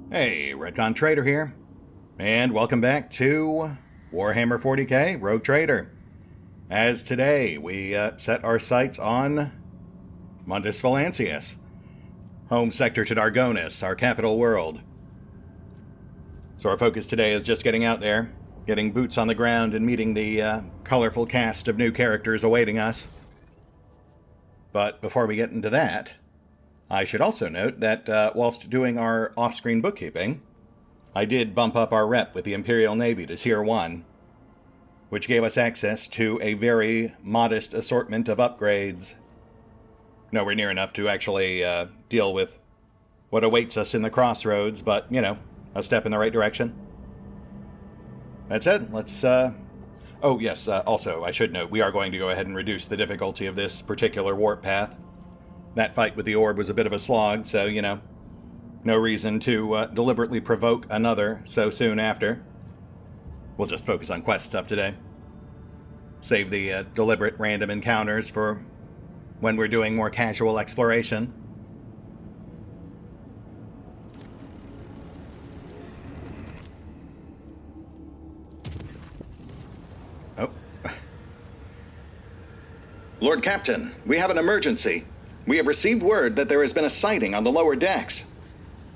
Hey, RetconRaider here, and welcome back to Warhammer 40k Rogue Trader. As today, we set our sights on Mundus Valancius, home sector to Dargonis, our capital world. So our focus today is just getting out there, getting boots on the ground, and meeting the colorful cast of new characters awaiting us. But before we get into that, I should also note that whilst doing our off-screen bookkeeping, I did bump up our rep with the Imperial Navy to Tier 1, which gave us access to a very modest assortment of upgrades. Nowhere near enough to actually deal with what awaits us in the crossroads, but, you know, a step in the right direction. That said, let's... Oh, yes, also, I should note, we are going to go ahead and reduce the difficulty of this particular warp path. That fight with the orb was a bit of a slog, so, you know, no reason to deliberately provoke another so soon after. We'll just focus on quest stuff today. Save the deliberate random encounters for when we're doing more casual exploration. Oh. Lord Captain, we have an emergency. We have received word that there has been a sighting on the lower decks.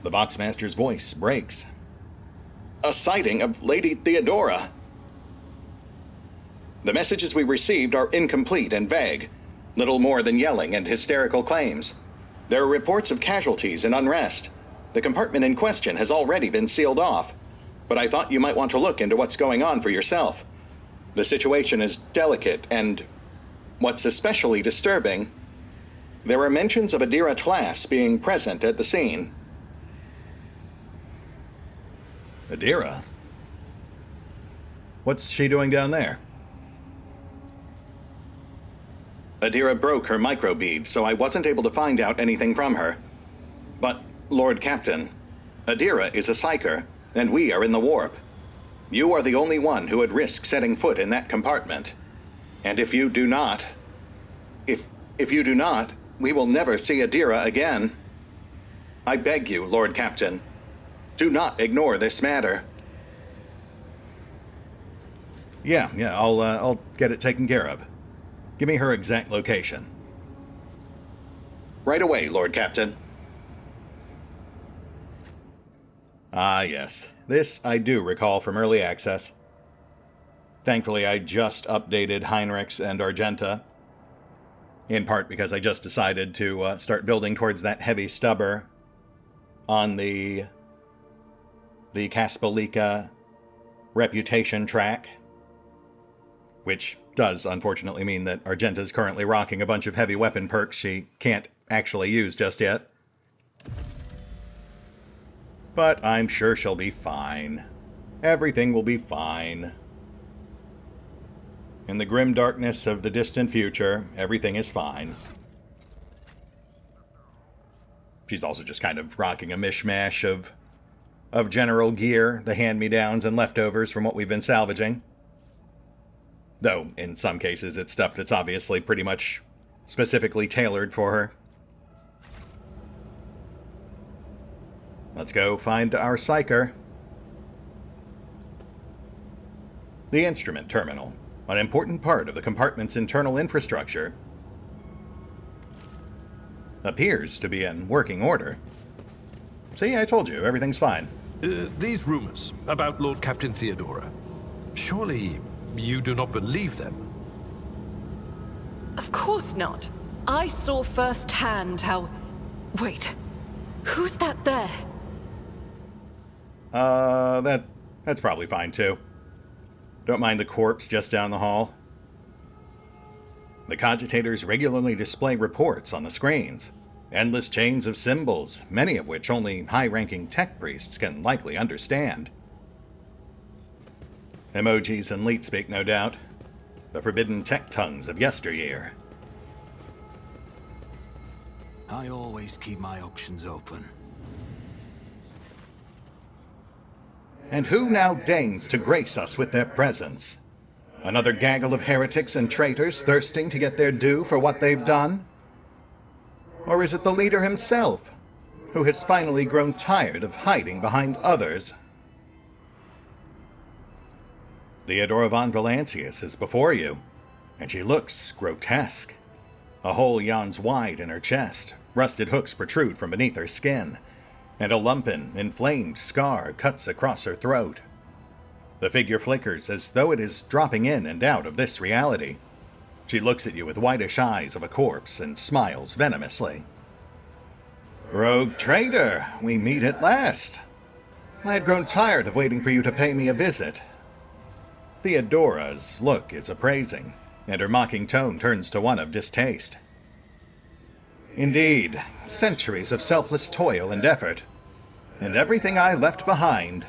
The Voxmaster's voice breaks. A sighting of Lady Theodora. The messages we received are incomplete and vague, little more than yelling and hysterical claims. There are reports of casualties and unrest. The compartment in question has already been sealed off, but I thought you might want to look into what's going on for yourself. The situation is delicate and, what's especially disturbing, there are mentions of a Dira class being present at the scene. A Dira? What's she doing down there? Dira broke her microbead, so I wasn't able to find out anything from her. But, Lord Captain, Dira is a psyker, and we are in the warp. You are the only one who would risk setting foot in that compartment. And if you do not... If you do not, we will never see Dira again. I beg you, Lord Captain, do not ignore this matter. Yeah, I'll get it taken care of. Give me her exact location. Right away, Lord Captain. Ah, yes. This I do recall from early access. Thankfully, I just updated Heinrichs and Argenta, in part because I just decided to start building towards that heavy stubber on the Kaspalika reputation track, which does unfortunately mean that Argenta's currently rocking a bunch of heavy weapon perks she can't actually use just yet. But I'm sure she'll be fine. Everything will be fine. In the grim darkness of the distant future, everything is fine. She's also just kind of rocking a mishmash of general gear, the hand-me-downs and leftovers from what we've been salvaging. Though, in some cases, it's stuff that's obviously pretty much specifically tailored for her. Let's go find our psyker. The instrument terminal, an important part of the compartment's internal infrastructure, appears to be in working order. See, I told you, everything's fine. These rumors about Lord Captain Theodora, surely you do not believe them? Of course not. I saw firsthand how... Wait, who's that there? That's probably fine too. Don't mind the corpse just down the hall. The cogitators regularly display reports on the screens. Endless chains of symbols, many of which only high-ranking tech priests can likely understand. Emojis and leet speak, no doubt. The forbidden tech tongues of yesteryear. I always keep my options open. And who now deigns to grace us with their presence? Another gaggle of heretics and traitors thirsting to get their due for what they've done? Or is it the leader himself, who has finally grown tired of hiding behind others. Theodora von Valancius is before you, and she looks grotesque. A hole yawns wide in her chest, rusted hooks protrude from beneath her skin, and a lumpen, inflamed scar cuts across her throat. The figure flickers as though it is dropping in and out of this reality. She looks at you with whitish eyes of a corpse and smiles venomously. Rogue Trader, we meet at last. I had grown tired of waiting for you to pay me a visit. Theodora's look is appraising, and her mocking tone turns to one of distaste. Indeed, centuries of selfless toil and effort, and everything I left behind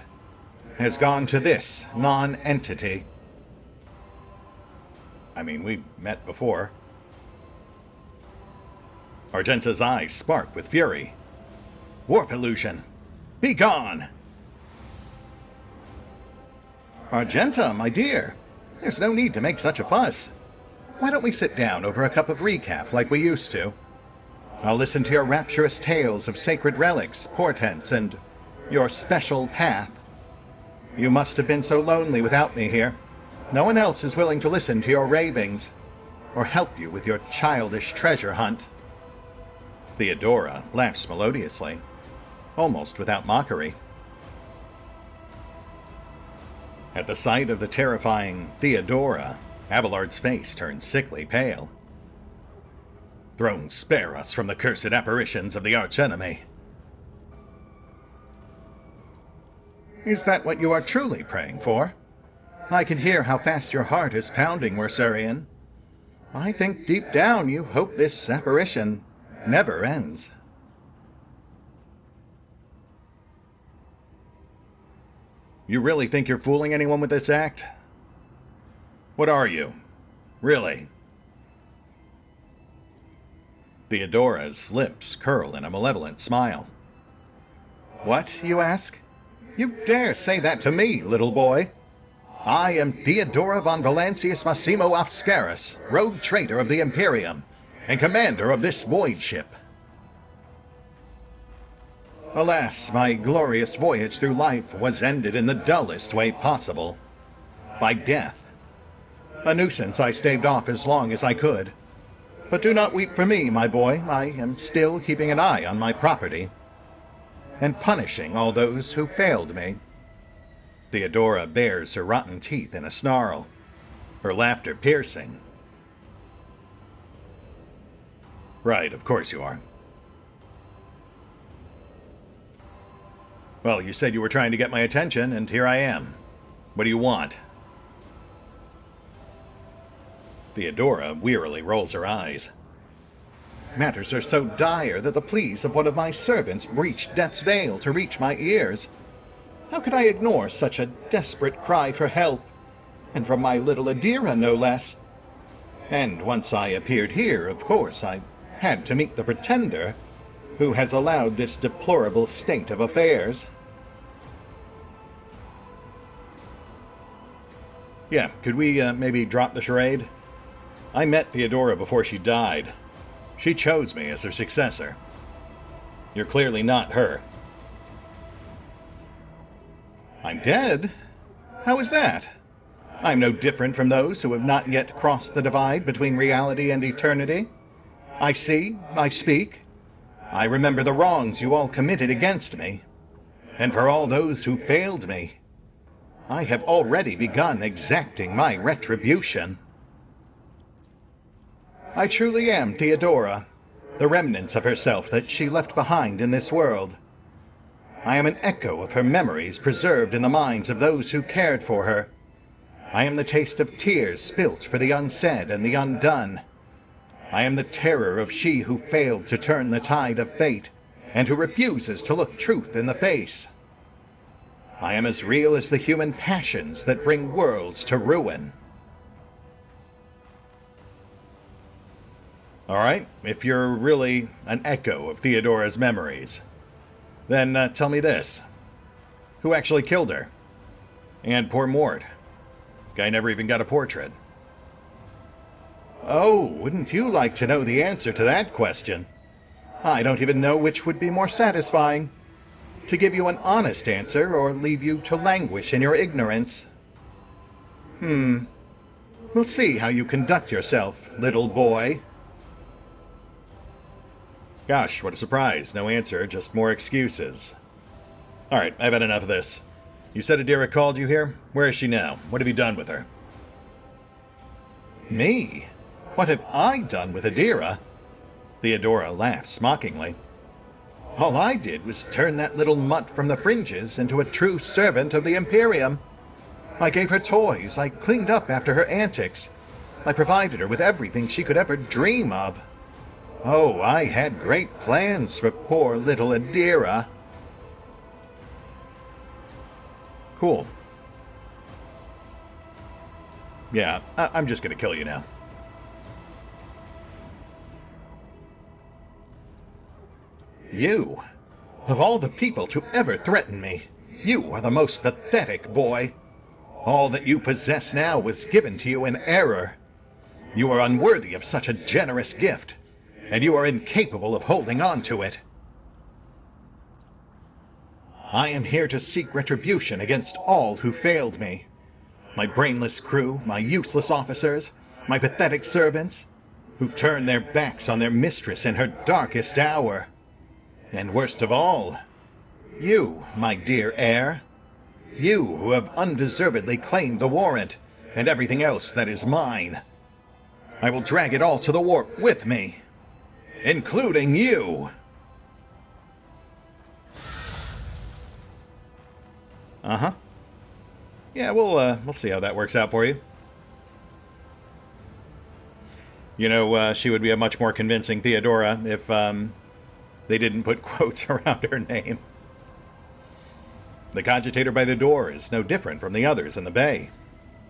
has gone to this non-entity. I mean, we've met before. Argenta's eyes spark with fury. Warp illusion! Be gone! Argenta, my dear, there's no need to make such a fuss. Why don't we sit down over a cup of recap like we used to? I'll listen to your rapturous tales of sacred relics, portents, and your special path. You must have been so lonely without me here. No one else is willing to listen to your ravings, or help you with your childish treasure hunt. Theodora laughs melodiously, almost without mockery. At the sight of the terrifying Theodora, Abelard's face turns sickly pale. Throne spare us from the cursed apparitions of the archenemy. Is that what you are truly praying for? I can hear how fast your heart is pounding, Wersurian. I think deep down you hope this apparition never ends. You really think you're fooling anyone with this act? What are you? Really? Theodora's lips curl in a malevolent smile. What, you ask? You dare say that to me, little boy? I am Theodora von Valancius Massimo Afscaris, rogue traitor of the Imperium, and commander of this void ship. Alas, my glorious voyage through life was ended in the dullest way possible. By death. A nuisance I staved off as long as I could. But do not weep for me, my boy. I am still keeping an eye on my property, and punishing all those who failed me. Theodora bares her rotten teeth in a snarl, her laughter piercing. Right, of course you are. Well, you said you were trying to get my attention, and here I am. What do you want? Theodora wearily rolls her eyes. Matters are so dire that the pleas of one of my servants breached death's veil to reach my ears. How could I ignore such a desperate cry for help? And from my little Dira, no less. And once I appeared here, of course, I had to meet the pretender who has allowed this deplorable state of affairs. Yeah, could we maybe drop the charade? I met Theodora before she died. She chose me as her successor. You're clearly not her. I'm dead? How is that? I'm no different from those who have not yet crossed the divide between reality and eternity. I see, I speak. I remember the wrongs you all committed against me. And for all those who failed me, I have already begun exacting my retribution. I truly am Theodora, the remnants of herself that she left behind in this world. I am an echo of her memories preserved in the minds of those who cared for her. I am the taste of tears spilt for the unsaid and the undone. I am the terror of she who failed to turn the tide of fate, and who refuses to look truth in the face. I am as real as the human passions that bring worlds to ruin. All right, if you're really an echo of Theodora's memories, then tell me this. Who actually killed her? And poor Mort. Guy never even got a portrait. Oh, wouldn't you like to know the answer to that question? I don't even know which would be more satisfying. To give you an honest answer, or leave you to languish in your ignorance. We'll see how you conduct yourself, little boy. Gosh, what a surprise. No answer, just more excuses. Alright, I've had enough of this. You said Dira called you here? Where is she now? What have you done with her? Me? What have I done with Dira? Theodora laughs mockingly. All I did was turn that little mutt from the fringes into a true servant of the Imperium. I gave her toys, I cleaned up after her antics. I provided her with everything she could ever dream of. Oh, I had great plans for poor little Dira. Cool. Yeah, I'm just gonna kill you now. You, of all the people to ever threaten me, you are the most pathetic boy. All that you possess now was given to you in error. You are unworthy of such a generous gift, and you are incapable of holding on to it. I am here to seek retribution against all who failed me. My brainless crew, my useless officers, my pathetic servants, who turned their backs on their mistress in her darkest hour. And worst of all, you, my dear heir. You who have undeservedly claimed the warrant and everything else that is mine. I will drag it all to the warp with me, including you. Uh-huh. Yeah, we'll see how that works out for you. You know, she would be a much more convincing Theodora if, they didn't put quotes around her name. The cogitator by the door is no different from the others in the bay.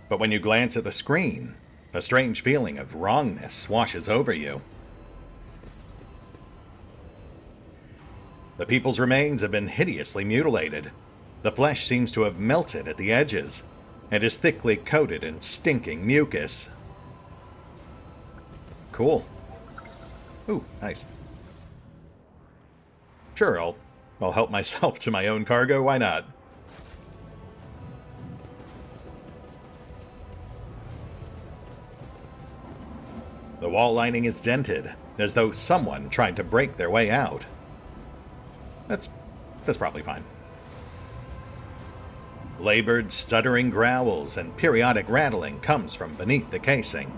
But when you glance at the screen, a strange feeling of wrongness washes over you. The people's remains have been hideously mutilated. The flesh seems to have melted at the edges, and is thickly coated in stinking mucus. Cool. Ooh, nice. Sure, I'll help myself to my own cargo, why not? The wall lining is dented, as though someone tried to break their way out. That's probably fine. Labored, stuttering growls and periodic rattling comes from beneath the casing.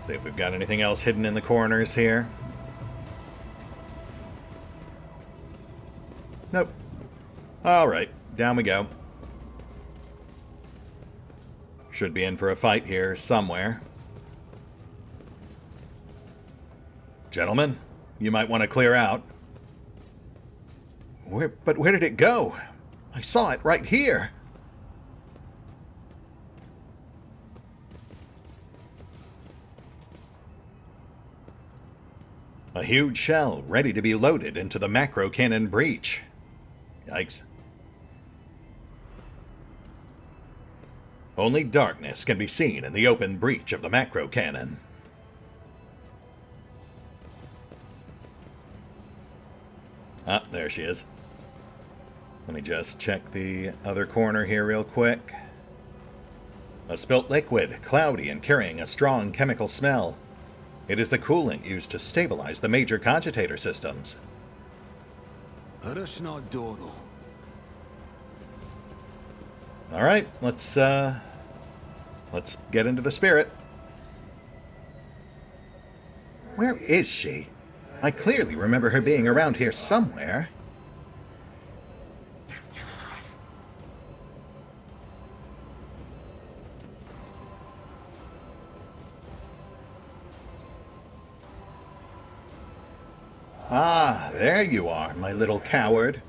See if we've got anything else hidden in the corners here. Nope. Alright, down we go. Should be in for a fight here somewhere. Gentlemen, you might want to clear out. But where did it go? I saw it right here. A huge shell ready to be loaded into the macro cannon breech. Yikes. Only darkness can be seen in the open breech of the macro cannon. Ah, there she is. Let me just check the other corner here real quick. A spilt liquid, cloudy and carrying a strong chemical smell. It is the coolant used to stabilize the major cogitator systems. Alright, let's get into the spirit. Where is she? I clearly remember her being around here somewhere. Ah, there you are, my little coward.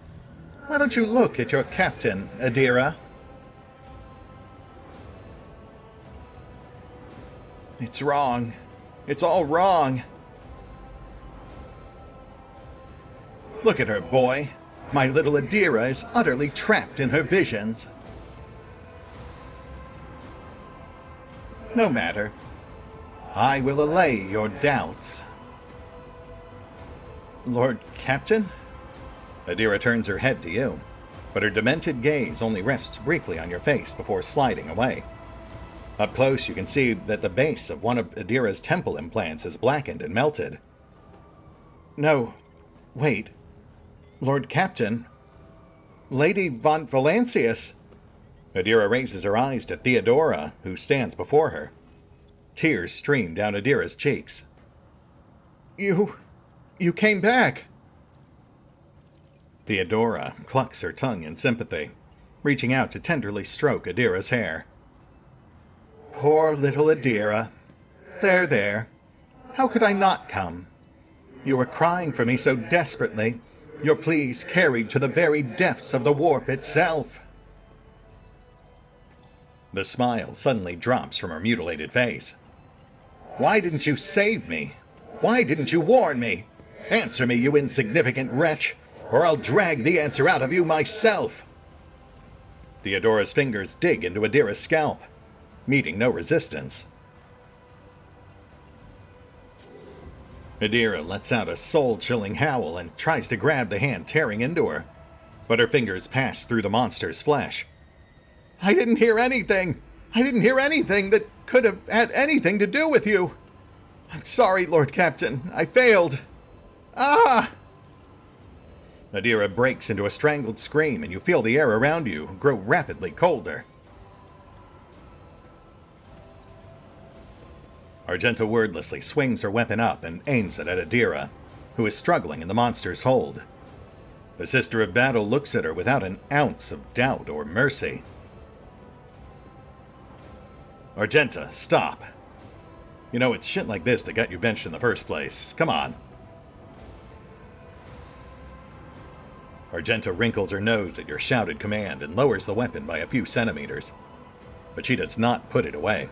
Why don't you look at your captain, Dira? It's wrong. It's all wrong. Look at her, boy. My little Dira is utterly trapped in her visions. No matter. I will allay your doubts. Lord Captain? Dira turns her head to you, but her demented gaze only rests briefly on your face before sliding away. Up close, you can see that the base of one of Dira's temple implants is blackened and melted. No, wait. Lord Captain? Lady von Valancius? Dira raises her eyes to Theodora, who stands before her. Tears stream down Dira's cheeks. You came back! Theodora clucks her tongue in sympathy, reaching out to tenderly stroke Dira's hair. Poor little Dira. There. How could I not come? You were crying for me so desperately, your pleas carried to the very depths of the warp itself. The smile suddenly drops from her mutilated face. Why didn't you save me? Why didn't you warn me? Answer me, you insignificant wretch, or I'll drag the answer out of you myself. Theodora's fingers dig into Dira's scalp, meeting no resistance. Dira lets out a soul-chilling howl and tries to grab the hand tearing into her, but her fingers pass through the monster's flesh. I didn't hear anything! I didn't hear anything that could have had anything to do with you! I'm sorry, Lord Captain. I failed. Ah! Dira breaks into a strangled scream, and you feel the air around you grow rapidly colder. Argenta wordlessly swings her weapon up and aims it at Dira, who is struggling in the monster's hold. The Sister of Battle looks at her without an ounce of doubt or mercy. Argenta, stop. You know, it's shit like this that got you benched in the first place. Come on. Argenta wrinkles her nose at your shouted command and lowers the weapon by a few centimeters. But she does not put it away.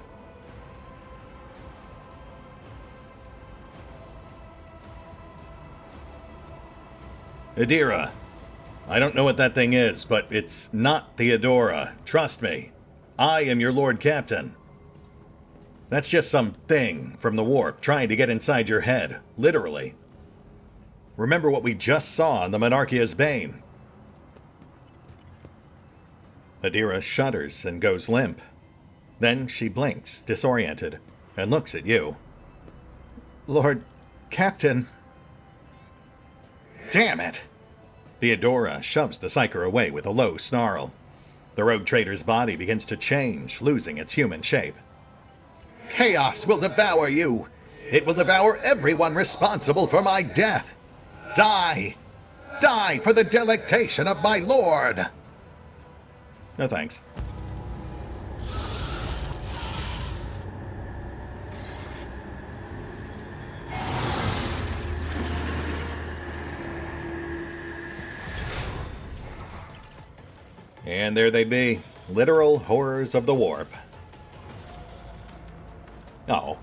Dira, I don't know what that thing is, but it's not Theodora. Trust me. I am your Lord Captain. That's just some thing from the warp trying to get inside your head, literally. Remember what we just saw in the Monarchia's Bane. Dira shudders and goes limp. Then she blinks, disoriented, and looks at you. Lord Captain. Damn it! Theodora shoves the Psyker away with a low snarl. The rogue trader's body begins to change, losing its human shape. Chaos will devour you! It will devour everyone responsible for my death! Die! Die for the delectation of my lord! No thanks. And there they be, literal horrors of the warp. Oh.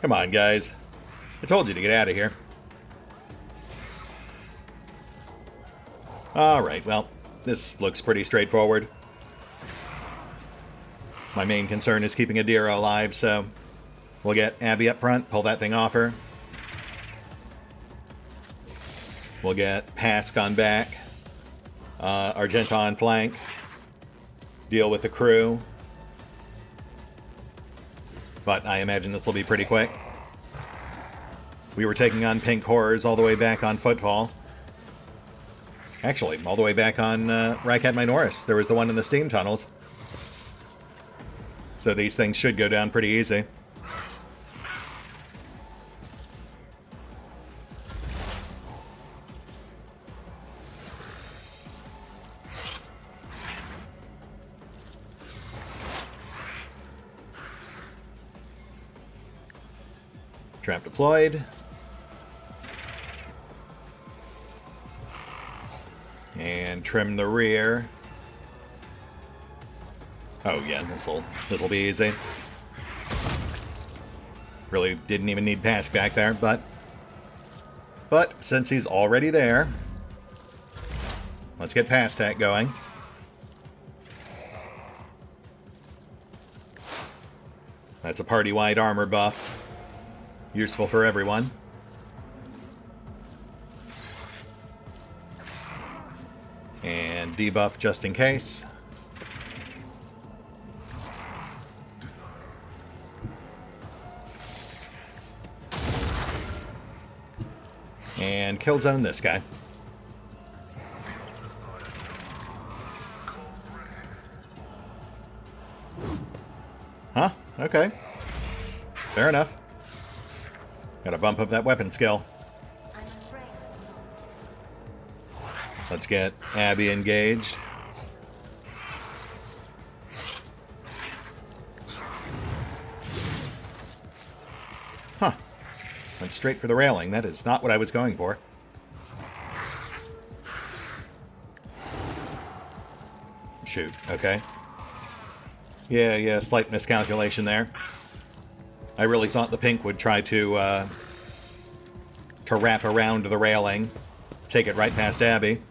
Come on, guys. I told you to get out of here. Alright, well, this looks pretty straightforward. My main concern is keeping Dira alive, so we'll get Abby up front, pull that thing off her. We'll get Pask on back. Argenta on flank. Deal with the crew. But I imagine this will be pretty quick. We were taking on pink horrors all the way back on Footfall. Actually, all the way back on Rycat Minoris. There was the one in the steam tunnels. So these things should go down pretty easy. Trap deployed. And trim the rear. Oh yeah, this'll be easy. Really didn't even need Pask back there, but since he's already there, let's get past that going. That's a party-wide armor buff. Useful for everyone. And debuff just in case. And kill zone this guy. Huh? Okay. Fair enough. Gotta bump up that weapon skill. Let's get Abby engaged. Huh. Went straight for the railing. That is not what I was going for. Shoot. Okay. Yeah, slight miscalculation there. I really thought the pink would try to wrap around the railing, take it right past Abby.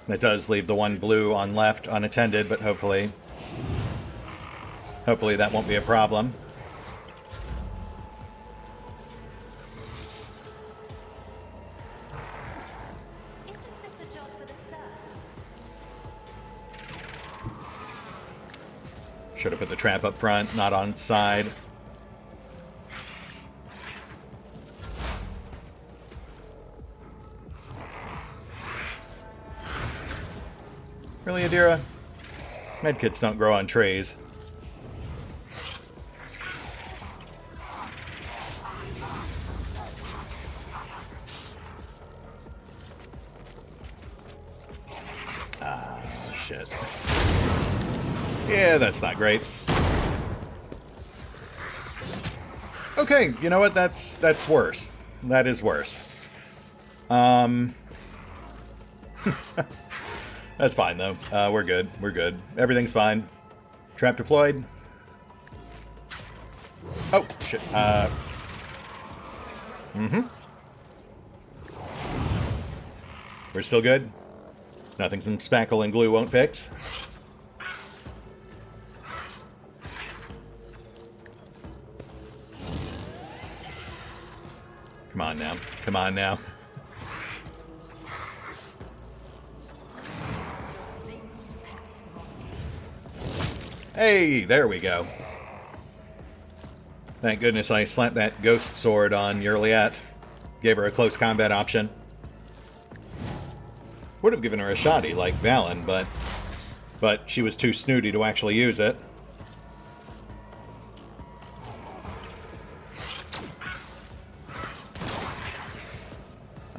That does leave the one blue on left unattended, but hopefully that won't be a problem. Should have put the trap up front, not on side. Really, Dira? Medkits don't grow on trees. Oh, shit. Yeah, that's not great. Okay, you know what? That's worse. That is worse. That's fine, though. We're good. We're good. Everything's fine. Trap deployed. Oh, shit. We're still good. Nothing some spackle and glue won't fix. Come on now. Come on now. Hey, there we go. Thank goodness I slapped that ghost sword on Yurliette. Gave her a close combat option. Would have given her a shoddy like Valen, but she was too snooty to actually use it.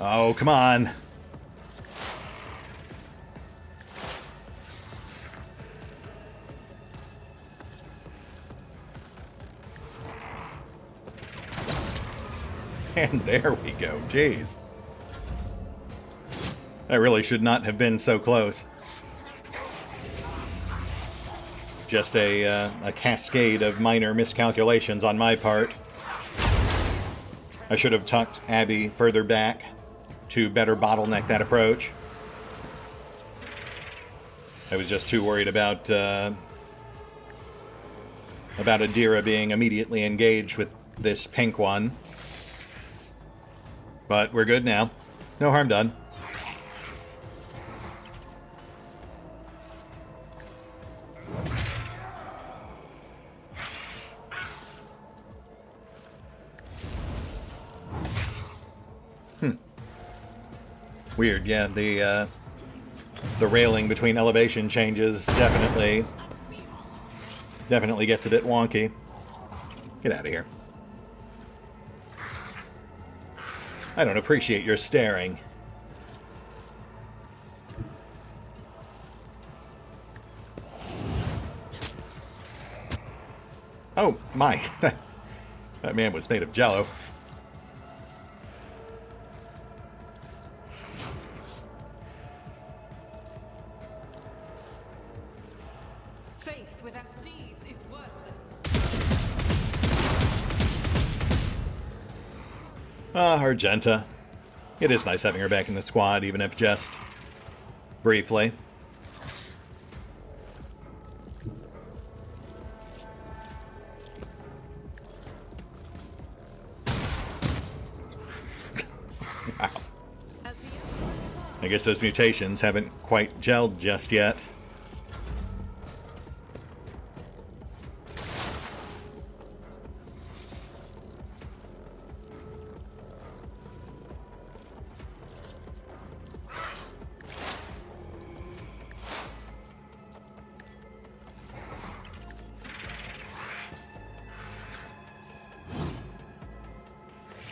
Oh, come on. And there we go. Jeez. That really should not have been so close. Just a cascade of minor miscalculations on my part. I should have tucked Abby further back to better bottleneck that approach. I was just too worried about Dira being immediately engaged with this pink one. But we're good now. No harm done. Weird, yeah. The railing between elevation changes definitely gets a bit wonky. Get out of here. I don't appreciate your staring. Oh, my. That man was made of jello. Faith without deeds is worthless. Ah, Argenta. It is nice having her back in the squad, even if just briefly. Wow. I guess those mutations haven't quite gelled just yet.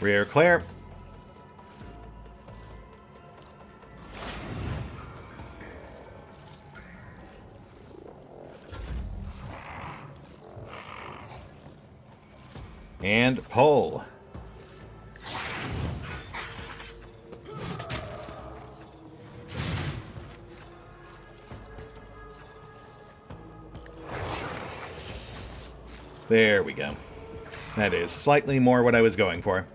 Rear clear. And pull. There we go. That is slightly more what I was going for.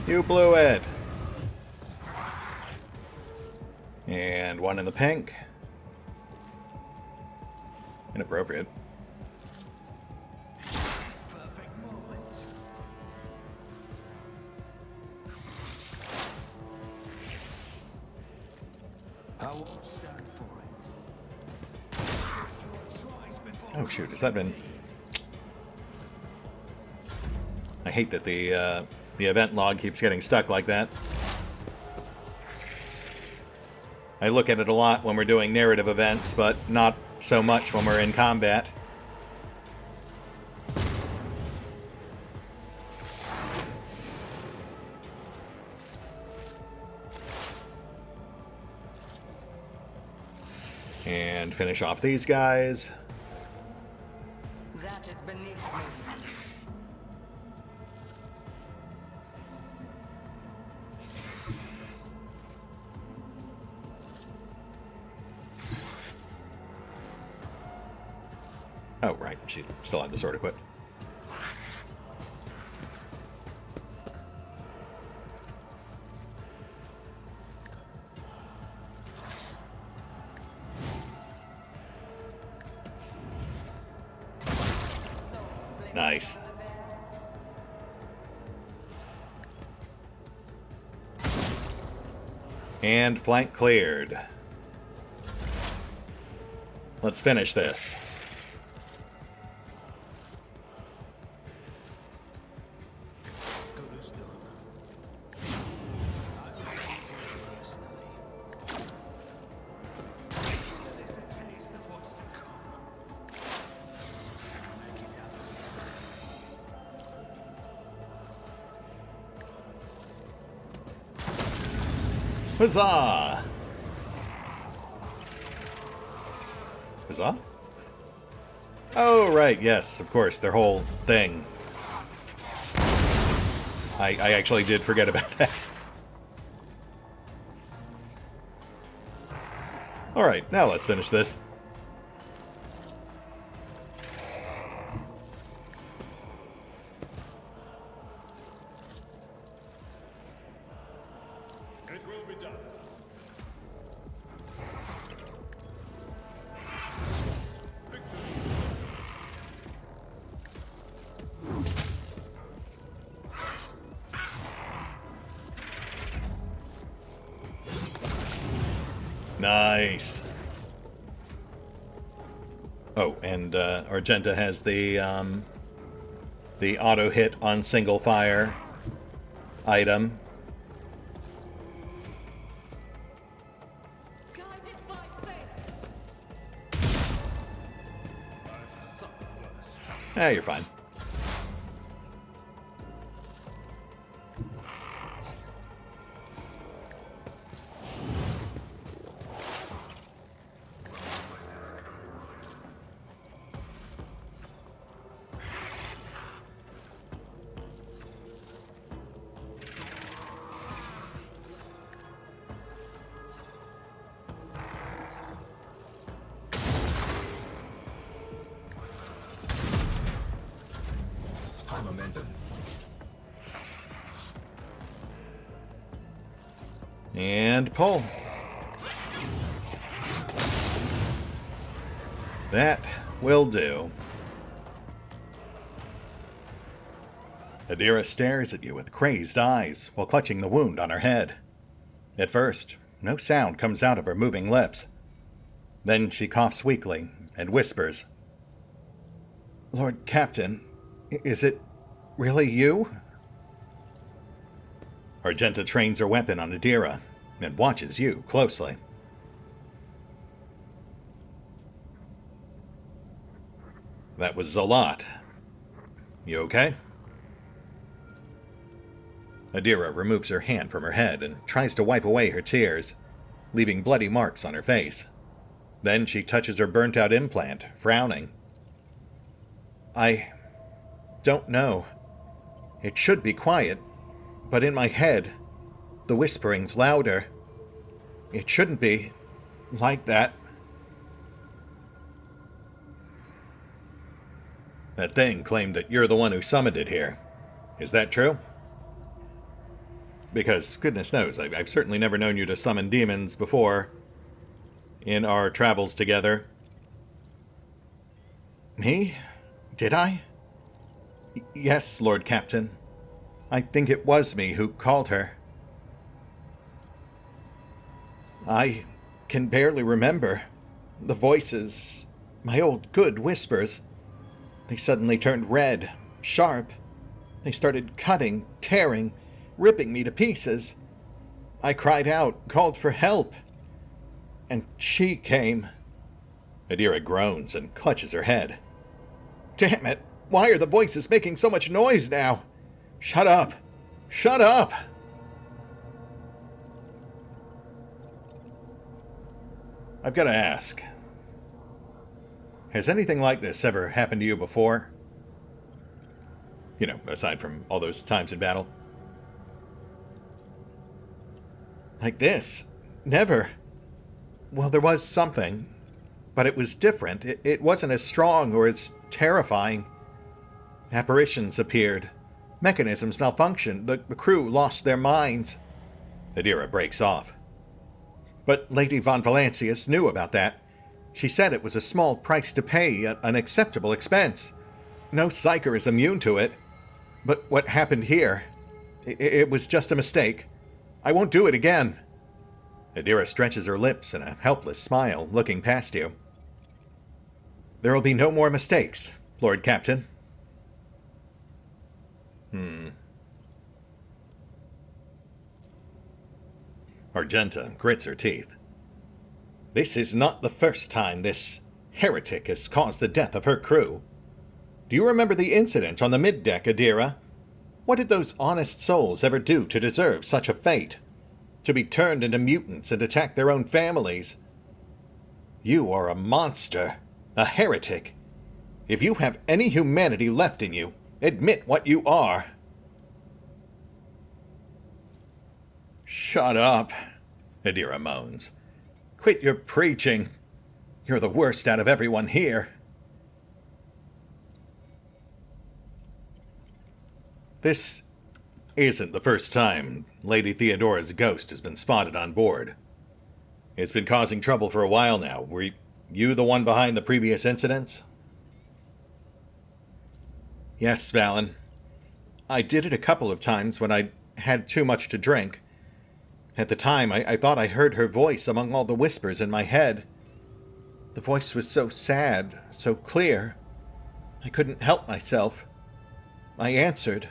You blew it. And one in the pink. Inappropriate. Perfect moment. I won't stand for it. Oh shoot, has that been... I hate that the event log keeps getting stuck like that. I look at it a lot when we're doing narrative events, but not so much when we're in combat. And finish off these guys. That is beneath me. Oh, right. She still had the sword equipped. Nice. And flank cleared. Let's finish this. Huzzah! Huzzah? Oh, right, yes, of course, their whole thing. I actually did forget about that. Alright, now let's finish this. Nice. Oh, and Argenta has the auto hit on single fire item. You're fine. And pull. That will do. Dira stares at you with crazed eyes while clutching the wound on her head. At first, no sound comes out of her moving lips. Then she coughs weakly and whispers, "Lord Captain, is it really you?" Argenta trains her weapon on Dira and watches you closely. That was a lot. You okay? Dira removes her hand from her head and tries to wipe away her tears, leaving bloody marks on her face. Then she touches her burnt-out implant, frowning. I don't know. It should be quiet, but in my head, the whispering's louder. It shouldn't be like that. That thing claimed that you're the one who summoned it here. Is that true? Because, goodness knows, I've certainly never known you to summon demons before in our travels together. Me? Did I? Yes, Lord Captain. I think it was me who called her. I can barely remember. The voices, my old good whispers, they suddenly turned red, sharp. They started cutting, tearing, ripping me to pieces. I cried out, called for help. And she came. Dira groans and clutches her head. Damn it! Why are the voices making so much noise now? Shut up! Shut up! I've got to ask. Has anything like this ever happened to you before? You know, aside from all those times in battle. Like this? Never. Well, there was something, but it was different. It wasn't as strong or as terrifying. Apparitions appeared. Mechanisms malfunctioned. The crew lost their minds. Dira breaks off. But Lady von Valancius knew about that. She said it was a small price to pay, an acceptable expense. No psyker is immune to it. But what happened here, it was just a mistake. I won't do it again. Dira stretches her lips in a helpless smile, looking past you. There will be no more mistakes, Lord Captain. Argenta grits her teeth. This is not the first time this heretic has caused the death of her crew. Do you remember the incident on the middeck, Dira? What did those honest souls ever do to deserve such a fate? To be turned into mutants and attack their own families? You are a monster, a heretic. If you have any humanity left in you, admit what you are. Shut up, Dira moans. Quit your preaching. You're the worst out of everyone here. This isn't the first time Lady Theodora's ghost has been spotted on board. It's been causing trouble for a while now. Were you the one behind the previous incidents? Yes, Valen. I did it a couple of times when I had too much to drink. At the time, I thought I heard her voice among all the whispers in my head. The voice was so sad, so clear. I couldn't help myself. I answered.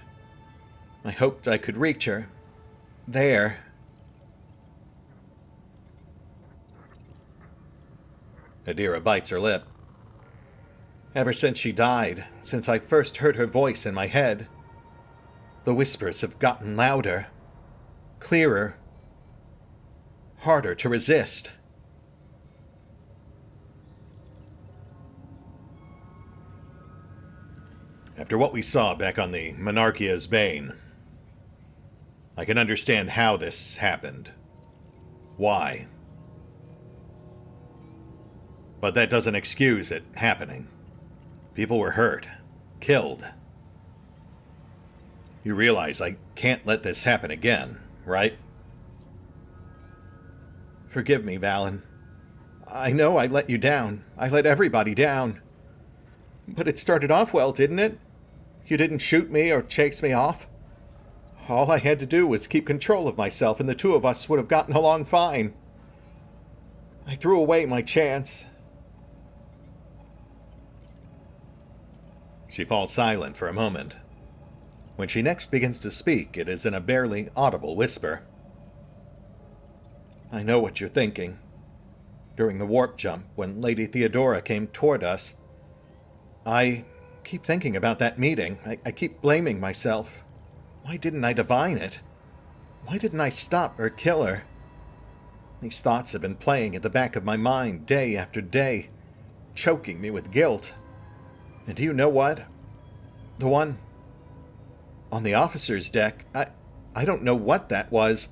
I hoped I could reach her. There. Dira bites her lip. Ever since she died, since I first heard her voice in my head, the whispers have gotten louder, clearer, harder to resist. After what we saw back on the Monarchia's Bane, I can understand how this happened. Why. But that doesn't excuse it happening. People were hurt, killed. You realize I can't let this happen again, right? Forgive me, Valen. I know I let you down. I let everybody down. But it started off well, didn't it? You didn't shoot me or chase me off. All I had to do was keep control of myself, and the two of us would have gotten along fine. I threw away my chance. She falls silent for a moment. When she next begins to speak, it is in a barely audible whisper. I know what you're thinking. During the warp jump, when Lady Theodora came toward us, I keep thinking about that meeting. I keep blaming myself. Why didn't I divine it? Why didn't I stop or kill her? These thoughts have been playing at the back of my mind day after day, choking me with guilt. And do you know what? The one on the officer's deck, I don't know what that was.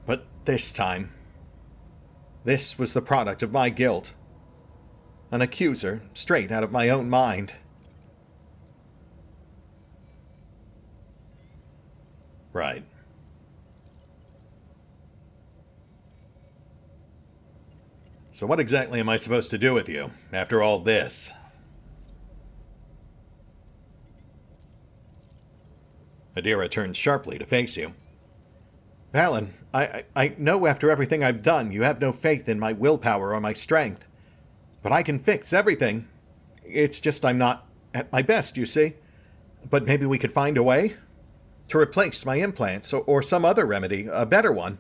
But this time, this was the product of my guilt. An accuser straight out of my own mind. Right. So what exactly am I supposed to do with you after all this? Dira turns sharply to face you. Valen, I know after everything I've done, you have no faith in my willpower or my strength. But I can fix everything. It's just I'm not at my best, you see. But maybe we could find a way to replace my implants or some other remedy, a better one.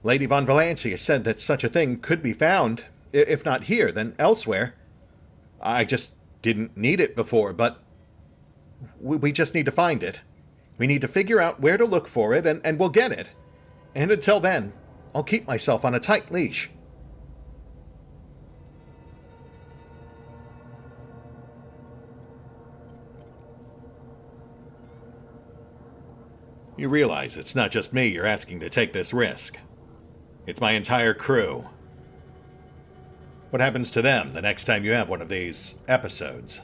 Lady von Valencia said that such a thing could be found, if not here, then elsewhere. I just didn't need it before, but we just need to find it. We need to figure out where to look for it, and we'll get it. And until then, I'll keep myself on a tight leash. You realize it's not just me you're asking to take this risk. It's my entire crew. What happens to them the next time you have one of these episodes?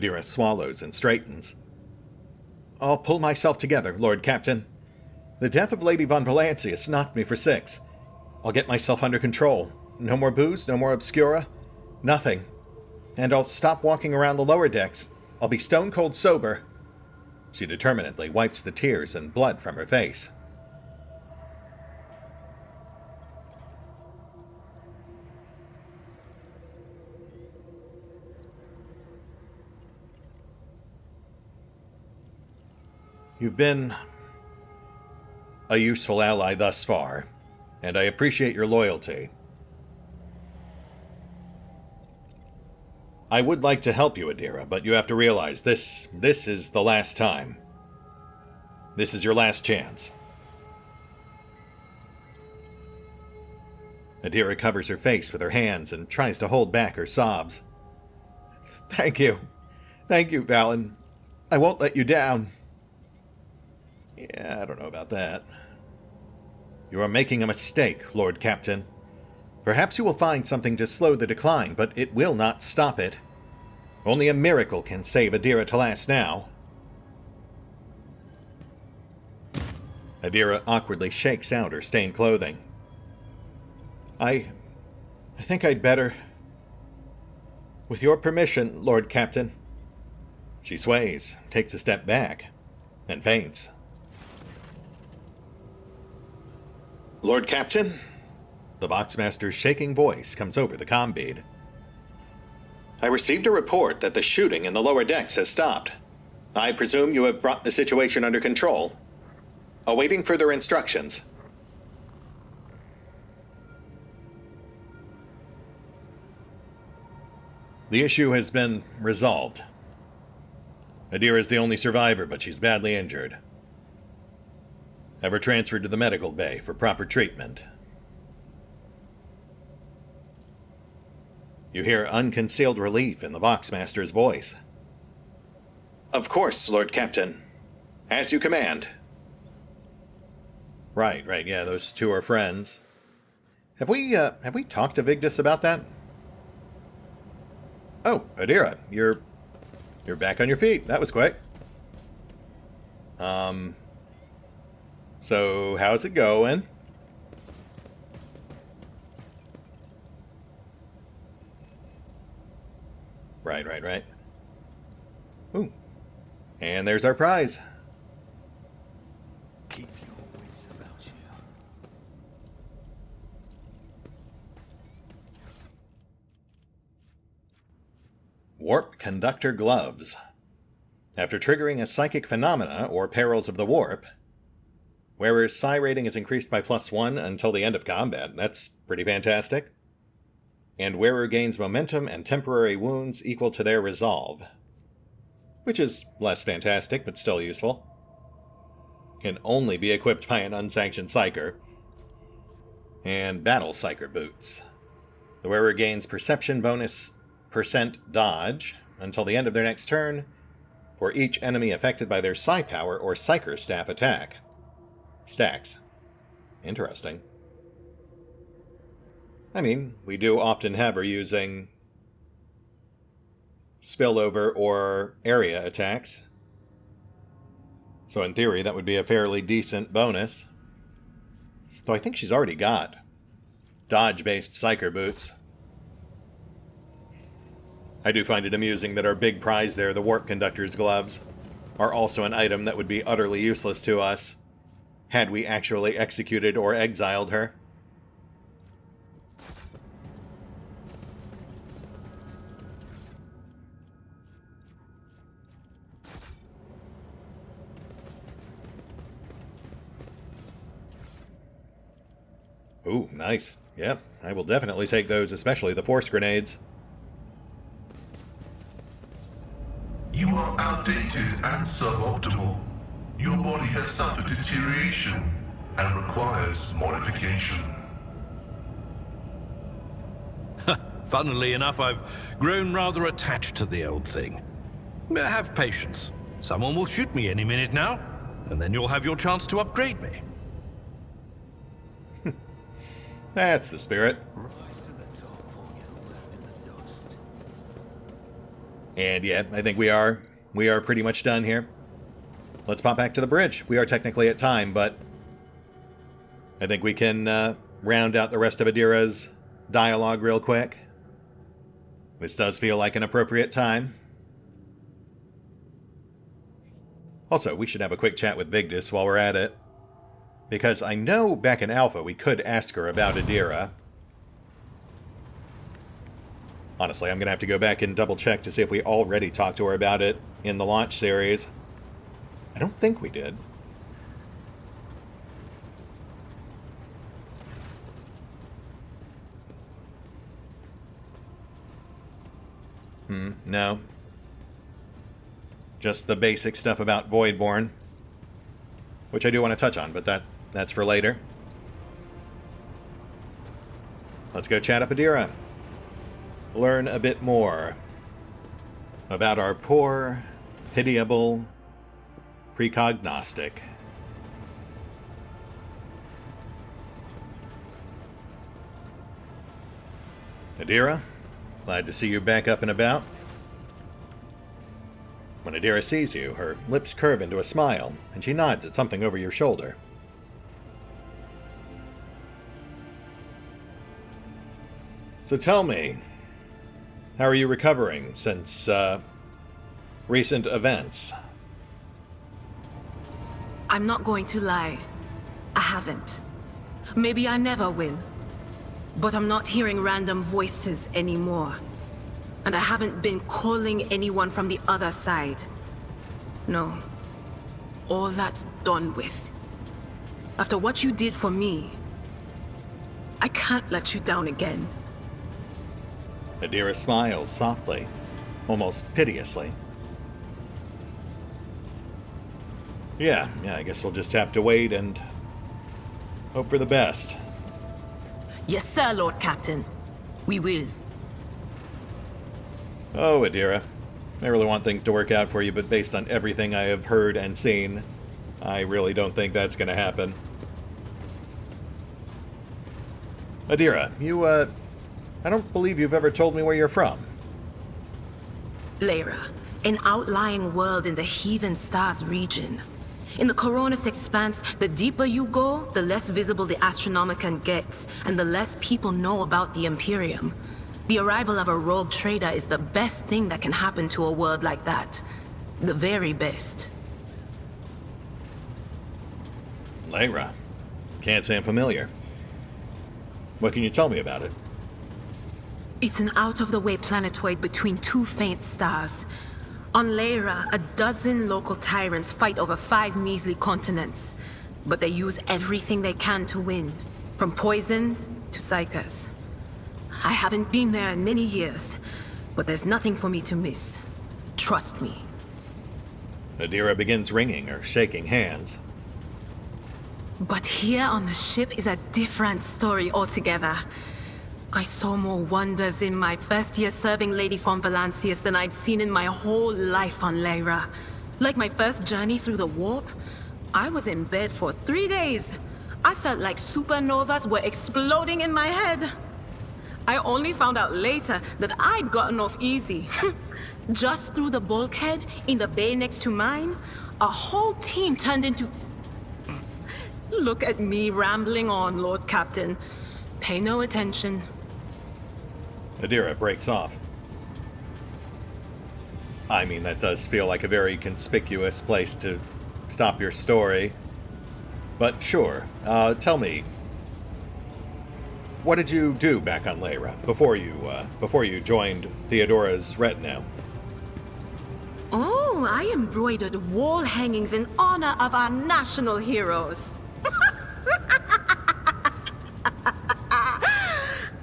Dira swallows and straightens. I'll pull myself together, Lord Captain. The death of Lady von Valencia knocked me for 6. I'll get myself under control. No more booze, no more obscura, nothing. And I'll stop walking around the lower decks. I'll be stone cold sober. She determinedly wipes the tears and blood from her face. You've been a useful ally thus far, and I appreciate your loyalty. I would like to help you, Dira, but you have to realize this is the last time. This is your last chance. Dira covers her face with her hands and tries to hold back her sobs. Thank you. Thank you, Valen. I won't let you down. Yeah, I don't know about that. You are making a mistake, Lord Captain. Perhaps you will find something to slow the decline, but it will not stop it. Only a miracle can save Dira to last now. Dira awkwardly shakes out her stained clothing. I think I'd better... With your permission, Lord Captain. She sways, takes a step back, and faints. Lord Captain? The Boxmaster's shaking voice comes over the comm bead. I received a report that the shooting in the lower decks has stopped. I presume you have brought the situation under control. Awaiting further instructions. The issue has been resolved. Dira is the only survivor, but she's badly injured. Have her transferred to the medical bay for proper treatment. You hear unconcealed relief in the Boxmaster's voice. Of course, Lord Captain. As you command. Right, yeah, those two are friends. Have we talked to Vigdis about that? Oh, Dira, you're back on your feet. That was quick. So, how's it going? Right. Ooh. And there's our prize. Keep your wits about you. Warp Conductor Gloves. After triggering a psychic phenomena or perils of the warp, wearer's psi rating is increased by +1 until the end of combat. That's pretty fantastic. And wearer gains momentum and temporary wounds equal to their resolve, which is less fantastic, but still useful. Can only be equipped by an unsanctioned psyker. And battle psyker boots. The wearer gains perception bonus % dodge until the end of their next turn for each enemy affected by their psi power or psyker staff attack. Stacks. Interesting. I mean, we do often have her using spillover or area attacks. So in theory, that would be a fairly decent bonus. Though I think she's already got dodge-based psyker boots. I do find it amusing that our big prize there, the Warp Conductor's gloves, are also an item that would be utterly useless to us had we actually executed or exiled her. Ooh, nice. Yep, I will definitely take those, especially the force grenades. You are outdated and suboptimal. Your body has suffered deterioration and requires modification. Funnily enough, I've grown rather attached to the old thing. Have patience. Someone will shoot me any minute now, and then you'll have your chance to upgrade me. That's the spirit. Rise to the top or get left in the dust. And yeah, I think we are pretty much done here. Let's pop back to the bridge. We are technically at time, but I think we can round out the rest of Adira's dialogue real quick. This does feel like an appropriate time. Also, we should have a quick chat with Vigdis while we're at it. Because I know back in Alpha we could ask her about Adira. Honestly, I'm going to have to go back and double check to see if we already talked to her about it in the launch series. I don't think we did. No. Just the basic stuff about Voidborn, which I do want to touch on, but that's for later. Let's go chat up Adira. Learn a bit more about our poor, pitiable precognostic. Adira, glad to see you back up and about. When Adira sees you, her lips curve into a smile, and she nods at something over your shoulder. So tell me, how are you recovering since, recent events? I'm not going to lie. I haven't. Maybe I never will. But I'm not hearing random voices anymore. And I haven't been calling anyone from the other side. No. All that's done with. After what you did for me, I can't let you down again. Adira smiles softly, almost piteously. Yeah, I guess we'll just have to wait and hope for the best. Yes, sir, Lord Captain. We will. Oh, Adira. I really want things to work out for you, but based on everything I have heard and seen, I really don't think that's going to happen. Adira, you, I don't believe you've ever told me where you're from. Lyra, an outlying world in the Heathen Stars region. In the Coronis Expanse, the deeper you go, the less visible the Astronomicon gets, and the less people know about the Imperium. The arrival of a rogue trader is the best thing that can happen to a world like that. The very best. Lyra. Can't say I'm familiar. What can you tell me about it? It's an out-of-the-way planetoid between two faint stars. On Lyra, a dozen local tyrants fight over 5 measly continents. But they use everything they can to win, from poison to psychers. I haven't been there in many years, but there's nothing for me to miss. Trust me. Dira begins wringing or shaking hands. But here on the ship is a different story altogether. I saw more wonders in my first year serving Lady von Valancius than I'd seen in my whole life on Lyra. Like my first journey through the warp, I was in bed for 3 days. I felt like supernovas were exploding in my head. I only found out later that I'd gotten off easy. Just through the bulkhead in the bay next to mine, a whole team turned into... Look at me rambling on, Lord Captain. Pay no attention. Dira breaks off. I mean, that does feel like a very conspicuous place to stop your story. But sure, tell me, what did you do back on Lyra before you joined Theodora's retinue? Oh, I embroidered wall hangings in honor of our national heroes.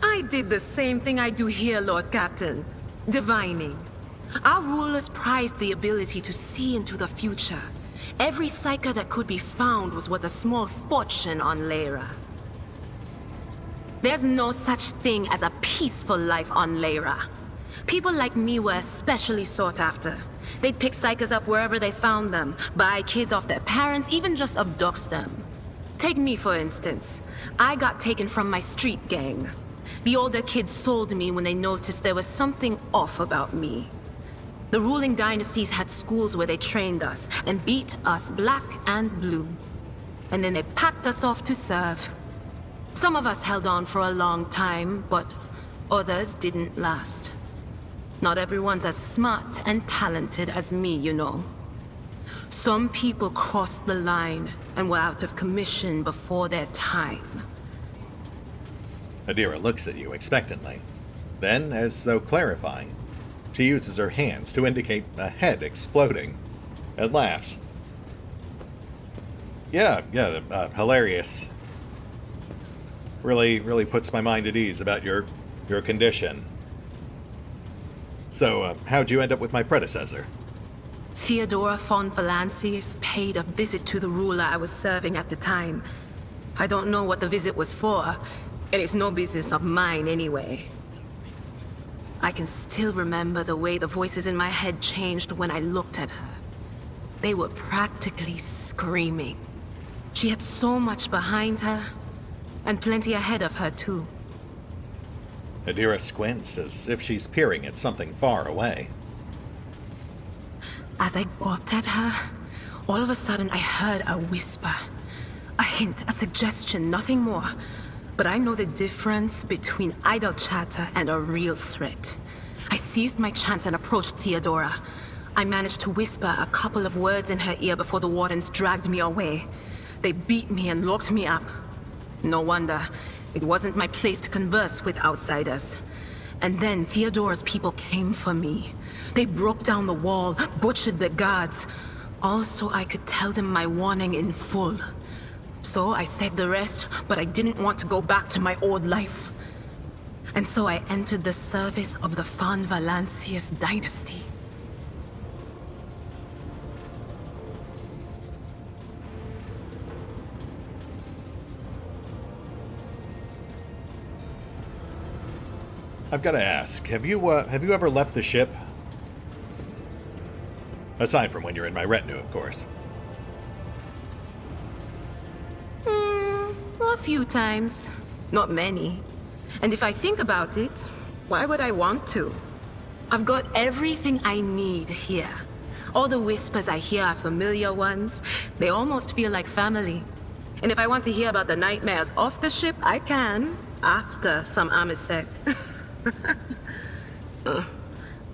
I did the same thing I do here, Lord Captain. Divining. Our rulers prized the ability to see into the future. Every psyker that could be found was worth a small fortune on Lyra. There's no such thing as a peaceful life on Lyra. People like me were especially sought after. They'd pick psykers up wherever they found them, buy kids off their parents, even just abduct them. Take me, for instance. I got taken from my street gang. The older kids sold me when they noticed there was something off about me. The ruling dynasties had schools where they trained us and beat us black and blue. And then they packed us off to serve. Some of us held on for a long time, but others didn't last. Not everyone's as smart and talented as me, you know. Some people crossed the line and were out of commission before their time. Dira looks at you expectantly. Then, as though clarifying, she uses her hands to indicate a head exploding, and laughs. Yeah, hilarious. Really puts my mind at ease about your condition. So, how'd you end up with my predecessor? Theodora von Valancius paid a visit to the ruler I was serving at the time. I don't know what the visit was for, and it's no business of mine anyway. I can still remember the way the voices in my head changed when I looked at her. They were practically screaming. She had so much behind her, and plenty ahead of her too. Dira squints as if she's peering at something far away. As I gawped at her, all of a sudden I heard a whisper. A hint, a suggestion, nothing more. But I know the difference between idle chatter and a real threat. I seized my chance and approached Theodora. I managed to whisper a couple of words in her ear before the wardens dragged me away. They beat me and locked me up. No wonder. It wasn't my place to converse with outsiders. And then Theodora's people came for me. They broke down the wall, butchered the guards. Also, I could tell them my warning in full. So I said the rest, but I didn't want to go back to my old life. And so I entered the service of the von Valancius dynasty. I've got to ask, have you ever left the ship? Aside from when you're in my retinue, of course. A few times. Not many. And if I think about it, why would I want to? I've got everything I need here. All the whispers I hear are familiar ones. They almost feel like family. And if I want to hear about the nightmares off the ship, I can, after some Amisec.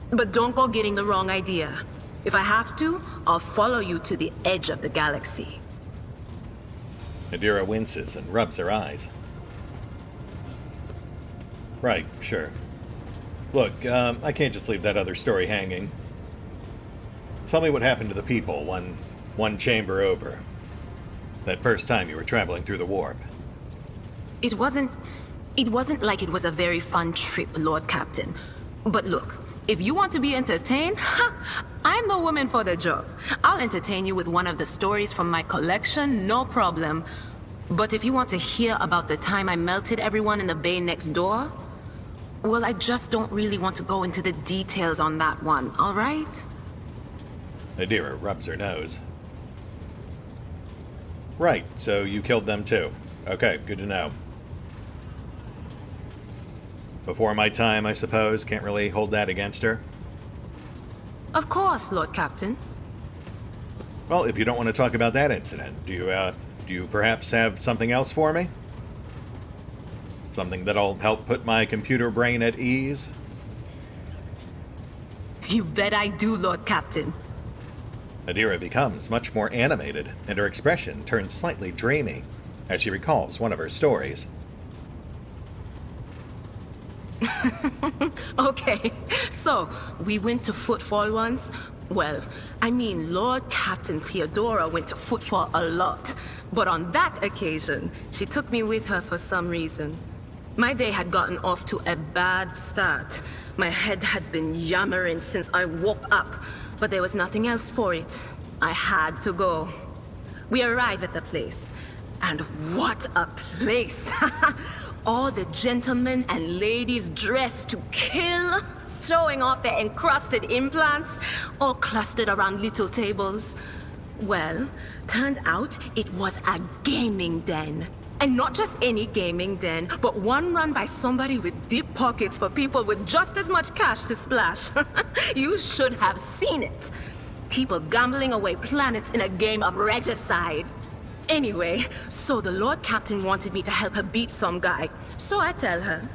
But don't go getting the wrong idea. If I have to, I'll follow you to the edge of the galaxy. Dira winces and rubs her eyes. Right, sure. Look, I can't just leave that other story hanging. Tell me what happened to the people one chamber over. That first time you were traveling through the warp. It wasn't like it was a very fun trip, Lord Captain. But look, if you want to be entertained, I'm the woman for the job. I'll entertain you with one of the stories from my collection, no problem. But if you want to hear about the time I melted everyone in the bay next door, well, I just don't really want to go into the details on that one, all right? Dira rubs her nose. Right, so you killed them too. Okay, good to know. Before my time, I suppose. Can't really hold that against her. Of course, Lord Captain. Well, if you don't want to talk about that incident, do you perhaps have something else for me? Something that'll help put my computer brain at ease? You bet I do, Lord Captain. Dira becomes much more animated, and her expression turns slightly dreamy as she recalls one of her stories. Okay, so we went to Footfall once. Well, I mean, Lord Captain Theodora went to Footfall a lot. But on that occasion, she took me with her for some reason. My day had gotten off to a bad start. My head had been yammering since I woke up, but there was nothing else for it. I had to go. We arrive at the place, and what a place! All the gentlemen and ladies dressed to kill, showing off their encrusted implants, all clustered around little tables. Well, turned out it was a gaming den. And not just any gaming den, but one run by somebody with deep pockets for people with just as much cash to splash. You should have seen it. People gambling away planets in a game of regicide. Anyway, so the Lord Captain wanted me to help her beat some guy. So I tell her,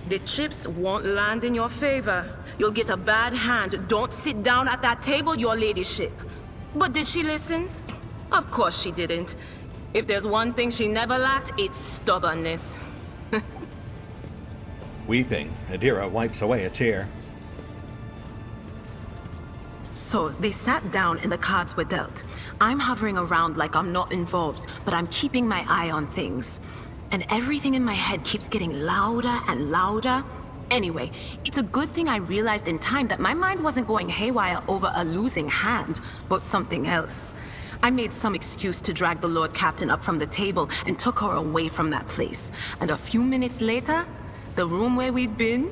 the chips won't land in your favor. You'll get a bad hand. Don't sit down at that table, your ladyship. But did she listen? Of course she didn't. If there's one thing she never lacked, it's stubbornness. Weeping, Dira wipes away a tear. So they sat down and the cards were dealt. I'm hovering around like I'm not involved, but I'm keeping my eye on things. And everything in my head keeps getting louder and louder. Anyway, it's a good thing I realized in time that my mind wasn't going haywire over a losing hand, but something else. I made some excuse to drag the Lord Captain up from the table and took her away from that place. And a few minutes later, the room where we'd been...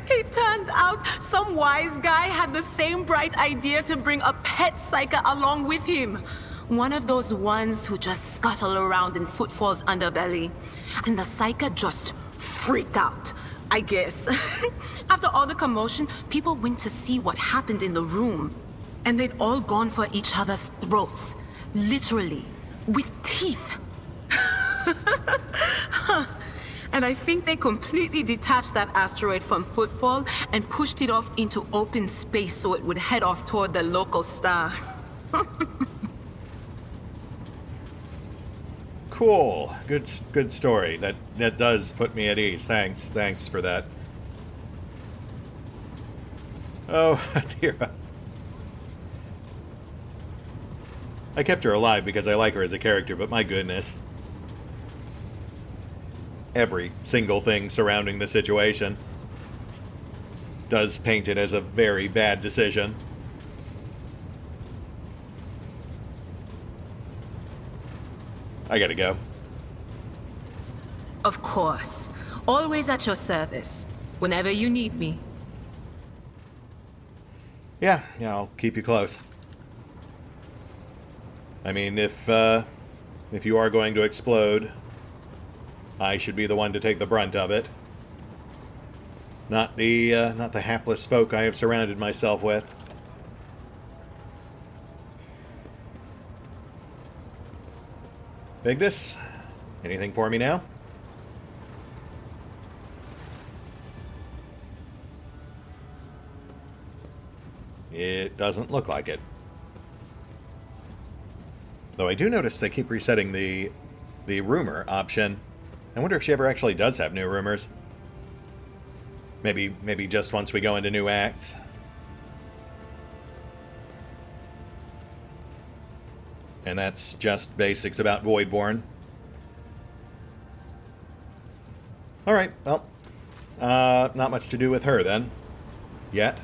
It turned out some wise guy had the same bright idea to bring a pet psyker along with him. One of those ones who just scuttle around in Footfall's underbelly. And the psyker just freaked out, I guess. After all the commotion, people went to see what happened in the room. And they'd all gone for each other's throats. Literally. With teeth. And I think they completely detached that asteroid from Footfall and pushed it off into open space so it would head off toward the local star. Cool. Good story. That does put me at ease. Thanks for that. Oh, Dira. I kept her alive because I like her as a character, but my goodness. Every single thing surrounding the situation does paint it as a very bad decision. I gotta go. Of course. Always at your service. Whenever you need me. Yeah, I'll keep you close. I mean, if you are going to explode, I should be the one to take the brunt of it. Not the hapless folk I have surrounded myself with. Vigdis, anything for me now? It doesn't look like it. Though I do notice they keep resetting the rumor option. I wonder if she ever actually does have new rumors. Maybe just once we go into new acts. And that's just basics about Voidborn. Alright, well, not much to do with her then. Yet.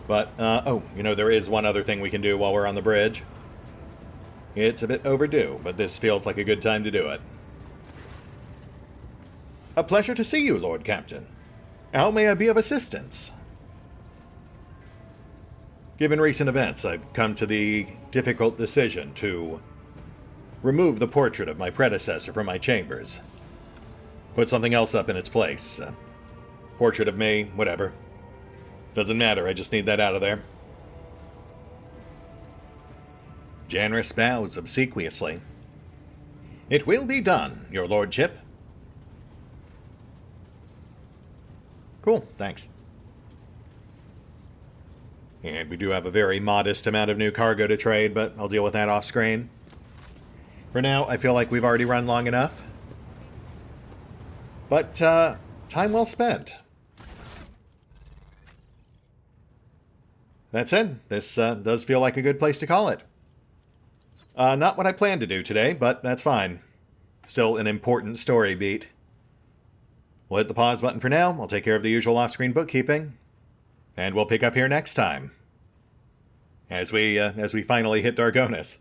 But, oh, you know, there is one other thing we can do while we're on the bridge. It's a bit overdue, but this feels like a good time to do it. A pleasure to see you, Lord Captain. How may I be of assistance? Given recent events, I've come to the difficult decision to remove the portrait of my predecessor from my chambers. Put something else up in its place. Portrait of me, whatever. Doesn't matter, I just need that out of there. Janus bows obsequiously. It will be done, your lordship. Cool, thanks. And we do have a very modest amount of new cargo to trade, but I'll deal with that off screen. For now, I feel like we've already run long enough. But, time well spent. That's it. This does feel like a good place to call it. Not what I planned to do today, but that's fine. Still an important story beat. We'll hit the pause button for now. I'll take care of the usual off-screen bookkeeping. And we'll pick up here next time. As we finally hit Dargonis.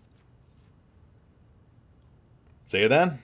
See you then.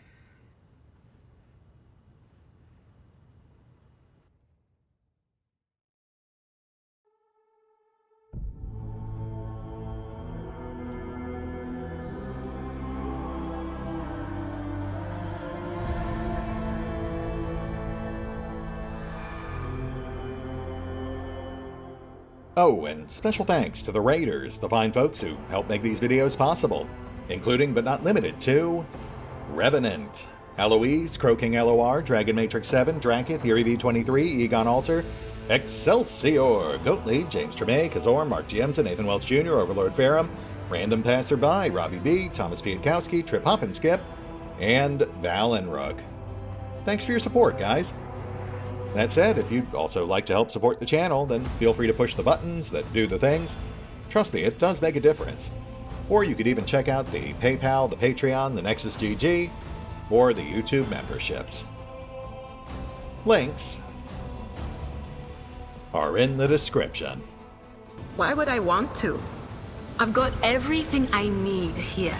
Oh, and special thanks to the Raiders, the fine folks who help make these videos possible, including but not limited to Revenant, Alois, CrowkingLoR, Dragon Matrix 7, Drakiith, ErieV23, EgonAlter, Exsellsior, Gottlieb, James Trimmier, Kazorm, Mark Giemza, Nathan Welch Jr., OverlordPherom, RandomPassrby, RobbyB, Tomasz Piątkowski, Triphoppenskip, and Valinrook. Thanks for your support, guys. That said, if you'd also like to help support the channel, then feel free to push the buttons that do the things. Trust me, it does make a difference. Or you could even check out the PayPal, the Patreon, the Nexus GG, or the YouTube memberships. Links are in the description. Why would I want to? I've got everything I need here.